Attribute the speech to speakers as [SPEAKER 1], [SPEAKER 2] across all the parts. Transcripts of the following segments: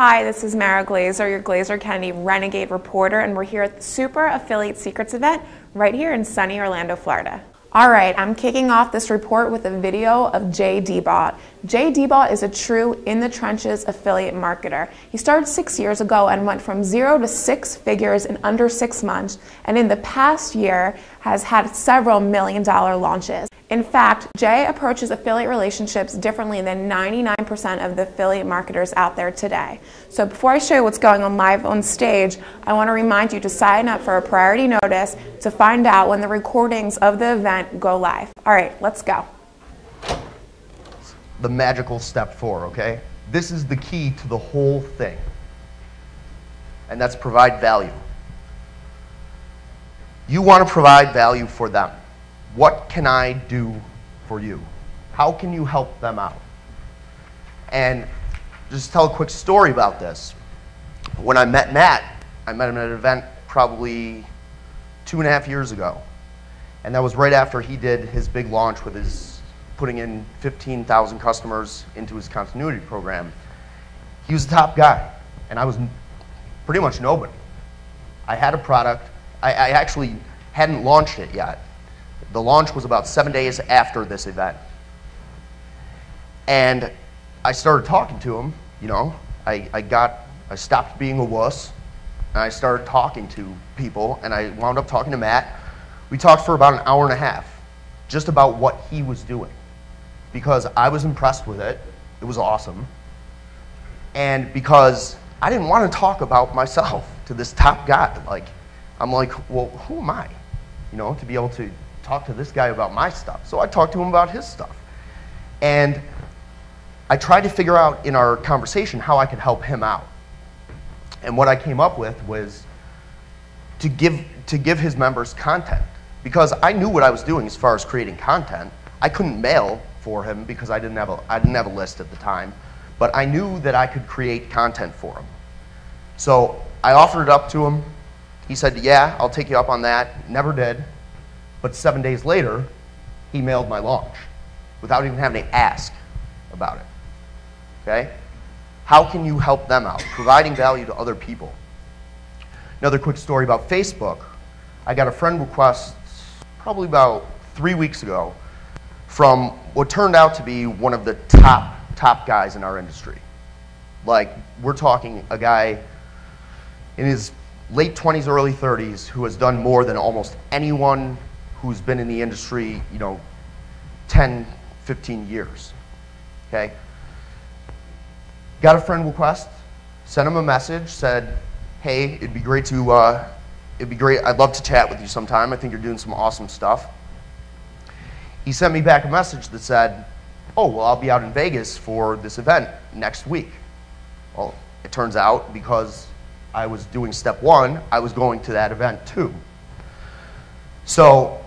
[SPEAKER 1] Hi, this is Mara Glazer, your Glazer Kennedy Renegade reporter, and we're here at the Super Affiliate Secrets event right here in sunny Orlando, Florida. All right, I'm kicking off this report with a video of Deiboldt. Deiboldt is a true in-the-trenches affiliate marketer. He started 6 years ago and went from 0 to 6 figures in under 6 months, and in the past year has had several million-dollar launches. In fact, Jay approaches affiliate relationships differently than 99% of the affiliate marketers out there today. So before I show you what's going on live on stage, I want to remind you to sign up for a priority notice to find out when the recordings of the event go live. All right, let's go.
[SPEAKER 2] The magical step 4, okay? This is the key to the whole thing, and that's provide value. You want to provide value for them. What can I do for you? How can you help them out? And just tell a quick story about this. When I met Matt, I met him at an event probably 2.5 years ago. And that was right after he did his big launch with his putting in 15,000 customers into his continuity program. He was the top guy, and I was pretty much nobody. I had a product. I actually hadn't launched it yet. The launch was about 7 days after this event. And I started talking to him, you know. I stopped being a wuss, and I started talking to people, and I wound up talking to Matt. We talked for about an hour and a half, just about what he was doing, because I was impressed with it. It was awesome. And because I didn't want to talk about myself to this top guy. I'm like, well, who am I, you know, to be able to talk to this guy about my stuff? So I talked to him about his stuff. And I tried to figure out in our conversation how I could help him out. And what I came up with was to give his members content. Because I knew what I was doing as far as creating content. I couldn't mail for him because I didn't have a list at the time. But I knew that I could create content for him. So I offered it up to him. He said, yeah, I'll take you up on that. Never did. But 7 days later, he mailed my launch without even having to ask about it. Okay? How can you help them out? Providing value to other people. Another quick story about Facebook. I got a friend request probably about 3 weeks ago from what turned out to be one of the top guys in our industry. Like, we're talking a guy in his late 20s, early 30s who has done more than almost anyone who's been in the industry, you know, 10, 15 years, okay? Got a friend request, sent him a message, said, hey, it'd be great, I'd love to chat with you sometime. I think you're doing some awesome stuff. He sent me back a message that said, oh, well, I'll be out in Vegas for this event next week. Well, it turns out because I was doing step 1, I was going to that event too. So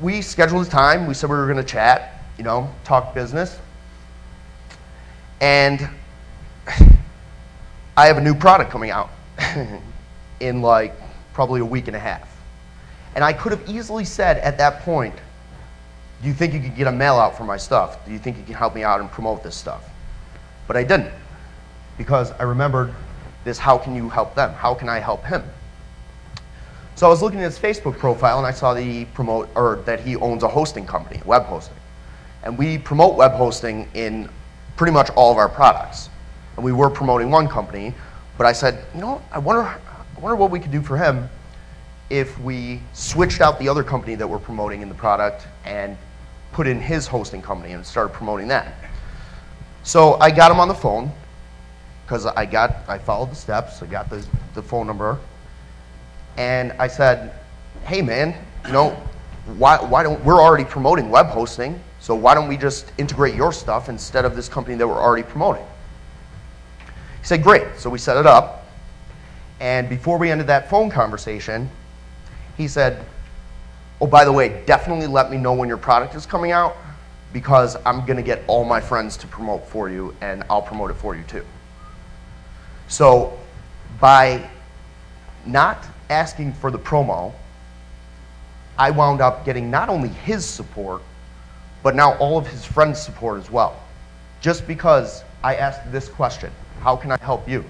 [SPEAKER 2] we scheduled a time. We said we were going to chat, you know, talk business. And I have a new product coming out in like probably a week and a half. And I could have easily said at that point, do you think you could get a mail out for my stuff? Do you think you can help me out and promote this stuff? But I didn't, because I remembered this, how can you help them? How can I help him? So I was looking at his Facebook profile, and I saw that he owns a hosting company, web hosting. And we promote web hosting in pretty much all of our products. And we were promoting one company, but I said, you know, I wonder what we could do for him if we switched out the other company that we're promoting in the product and put in his hosting company and started promoting that. So I got him on the phone, because I followed the steps. I got the phone number. And I said, hey man, you know, we're already promoting web hosting, so why don't we just integrate your stuff instead of this company that we're already promoting? He said, great. So we set it up. And before we ended that phone conversation, he said, oh, by the way, definitely let me know when your product is coming out, because I'm going to get all my friends to promote for you, and I'll promote it for you too. So by not asking for the promo, I wound up getting not only his support, but now all of his friends' support as well. Just because I asked this question, How can I help you?